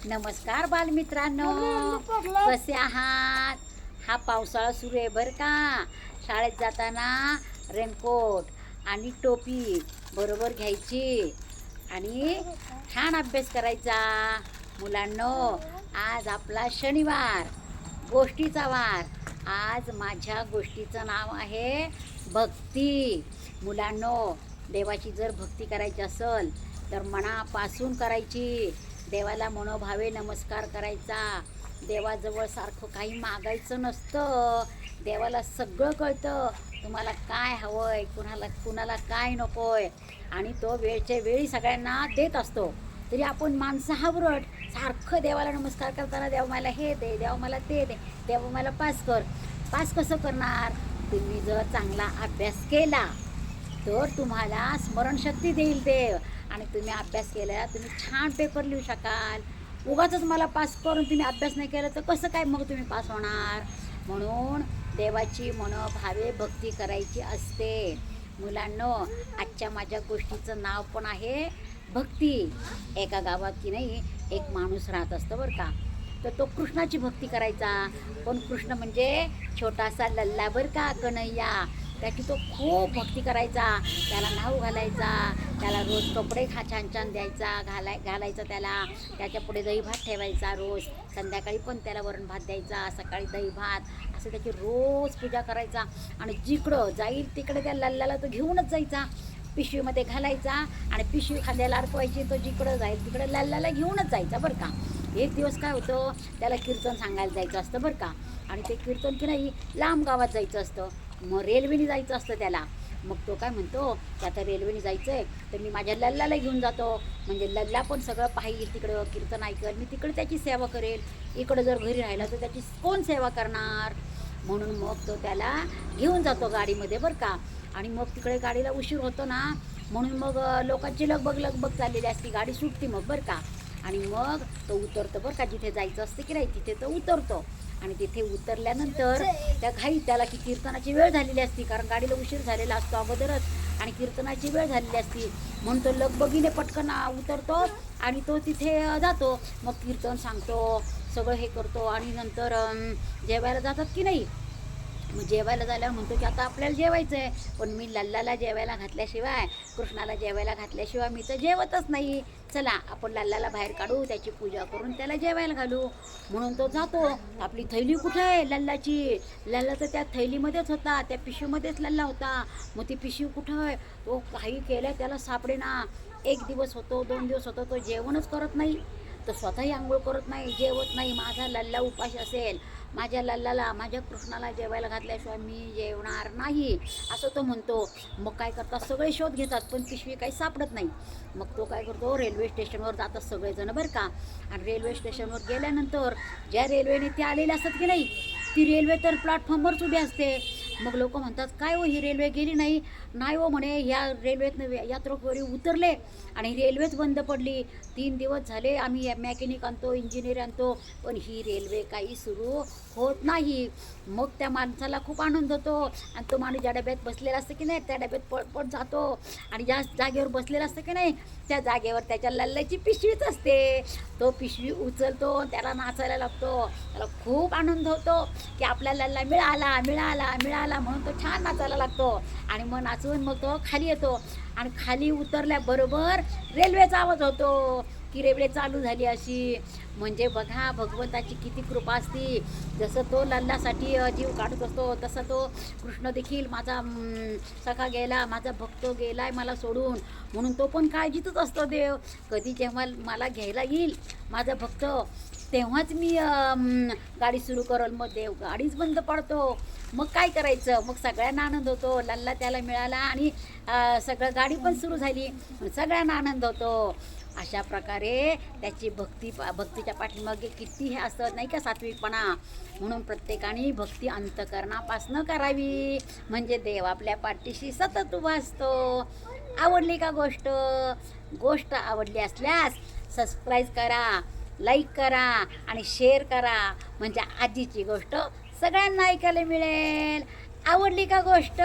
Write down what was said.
नमस्कार बालमित्रांनो, कसे आहात? हा पावसाळा सुरू आहे बरं का. शाळेत जाताना रेनकोट आणि टोपी बरोबर घ्यायची आणि छान अभ्यास करायचा. मुलांनो, आज आपला शनिवार, गोष्टीचा वार. आज माझ्या गोष्टीचं नाव आहे भक्ती. मुलांनो, देवाची जर भक्ती करायची असेल तर मनापासून करायची. देवाला मनोभावे नमस्कार करायचा. देवाजवळ सारखं काही मागायचं नसतं. देवाला सगळं कळतं, तुम्हाला काय हवंय, कुणाला काय नकोय, आणि तो वेळच्या वेळी सगळ्यांना देत असतो. तरी आपण माणसं हावरट सारखं देवाला नमस्कार करताना, देव मला हे दे, देव मला ते दे, देव मला पास कर. पास कसं करणार? तुम्ही जर चांगला अभ्यास केला तर तुम्हाला स्मरणशक्ती देईल देव, आणि तुम्ही अभ्यास केला तुम्ही छान पेपर लिहू शकाल. उगाचच मला पास करून तुम्ही अभ्यास नाही केला तर कसं काय मग तुम्ही पास होणार? म्हणून देवाची मनोभावे भक्ती करायची असते. मुलांनो, आजच्या माझ्या गोष्टीचं नाव पण आहे भक्ती. एका गावात की नाही एक माणूस राहत असतो बरं का. तर तो कृष्णाची भक्ती करायचा. पण कृष्ण म्हणजे छोटासा लल्ला बरं का, कन्हैया. त्याची तो खूप भक्ती करायचा. त्याला नाव घालायचा, त्याला रोज कपडे छान छान द्यायचा, घालायचा त्याला. त्याच्या पुढे दही भात ठेवायचा रोज. संध्याकाळी पण त्याला वरण भात द्यायचा, सकाळी दही भात, असं त्याची रोज पूजा करायचा. आणि जिकडं जाईल तिकडे त्या लल्लाला तो घेऊनच जायचा. पिशवीमध्ये घालायचा आणि पिशवी खांद्याला अडकवायची. तो जिकडं जाईल तिकडे लल्लाला घेऊनच जायचा बरं का. एक दिवस काय होतं, त्याला कीर्तन सांगायला जायचं असतं बरं का. आणि ते कीर्तन की नाही लांब गावात जायचं असतं. मग रेल्वेने जायचं असतं त्याला. मग तो काय म्हणतो की आता रेल्वेने जायचं आहे तर मी माझ्या लल्लाला घेऊन जातो, म्हणजे लल्ला पण सगळं पाहिजे, तिकडं कीर्तन ऐकल, मी तिकडे त्याची सेवा करेल. इकडं जर घरी राहिला तर त्याची कोण सेवा करणार? म्हणून मग तो त्याला घेऊन जातो गाडीमध्ये बरं का. आणि मग तिकडे गाडीला उशीर होतो ना, म्हणून मग लोकांची लगबग चाललेली असती. गाडी सुटते मग बरं का. आणि मग तो उतरतो बरं का, जिथे जायचं असतं की नाही तिथे तो उतरतो. आणि तिथे उतरल्यानंतर त्या घाई त्याला की कीर्तनाची वेळ झालेली असती, कारण गाडीला उशीर झालेला असतो अगोदरच, आणि कीर्तनाची वेळ झालेली असती. म्हणून तो लगबगीने पटकन उतरतो आणि तो तिथे जातो. मग कीर्तन सांगतो, सगळं हे करतो. आणि नंतर जेवायला जातात की नाही. मग जेवायला झाल्यावर म्हणतो की आता आपल्याला जेवायचं आहे, पण मी लल्लाला जेवायला घातल्याशिवाय, कृष्णाला जेवायला घातल्याशिवाय मी तर जेवतच नाही. चला आपण लल्लाला बाहेर काढू, त्याची पूजा करून त्याला जेवायला घालू. म्हणून तो जातो. आपली थैली कुठे आहे लल्लाची? लल्ला तर त्या थैलीमध्येच होता, त्या पिशवीमध्येच लल्ला होता. मग ती पिशवी कुठं आहे? तो काही केलं त्याला सापडेना. 1 दिवस होतो, 2 दिवस होतो, तो जेवणच करत नाही. तो स्वतःही आंघोळ करत नाही, जेवत नाही. माझा लल्ला उपाशी असेल, माझ्या लल्लाला, माझ्या कृष्णाला जेवायला घातल्याशिवाय मी जेवणार नाही, असं तो म्हणतो. मग काय करतात, सगळे शोध घेतात पण पिशवी काही सापडत नाही. मग तो काय करतो, रेल्वे स्टेशनवर जातात सगळेजण बरं का. आणि रेल्वे स्टेशनवर गेल्यानंतर ज्या रेल्वेने ते आलेले असतात की नाही, ती रेल्वे तर प्लॅटफॉर्मवरच उभी असते. मग लोक म्हणतात काय हो, ही रेल्वे गेली नाही? नाही हो म्हणे, ह्या रेल्वेतनं यात्रेकरी उतरले आणि रेल्वेच बंद पडली. 3 दिवस झाले आम्ही मॅकॅनिक आणतो, इंजिनियर आणतो, पण ही रेल्वे काही सुरू होत नाही. मग त्या माणसाला खूप आनंद होतो. आणि तो माणूस ज्या डब्यात बसलेला असतं की नाही, त्या डब्यात पळपळ जातो. आणि ज्या जागेवर बसलेला असतं की नाही, त्या जागेवर त्याच्या लल्ल्याची पिशवीच असते. तो पिशवी उचलतो, त्याला नाचायला लागतो. त्याला खूप आनंद होतो की आपल्या लल्ला मिळाला मिळाला मिळाला, म्हणून तो छान नाचायला लागतो. आणि मग नाचून मग तो खाली येतो. आणि खाली उतरल्याबरोबर रेल्वेचा आवाज होतो की रेल्वे चालू झाली अशी. म्हणजे बघा भगवंताची किती कृपा असती. जसं तो लल्लासाठी जीव काढत असतो, तसा तो कृष्ण देखील माझा सखा गेला, माझा भक्त गेलाय मला सोडून, म्हणून तो पण काळजीतच असतो देव. कधी जेव्हा मला घ्यायला येईल माझा भक्त, तेव्हाच मी गाडी सुरू करल. मग देव गाडीच बंद पडतो. मग काय करायचं? मग सगळ्यांना आनंद होतो, लल्ला त्याला मिळाला आणि सगळं गाडी पण सुरू झाली, सगळ्यांना आनंद होतो. अशा प्रकारे त्याची भक्तीच्या पाठीमागे किती हे असतं नाही का, सात्विकपणा. म्हणून प्रत्येकाने भक्ती अंतकरणापासनं करावी, म्हणजे देव आपल्या पाठीशी सतत उभा असतो. आवडली का गोष्ट आवडली असल्यास सबस्क्राईब करा, लाईक करा आणि शेअर करा, म्हणजे आजीची गोष्ट सगळ्यांना ऐकायला मिळेल. आवडली का गोष्ट?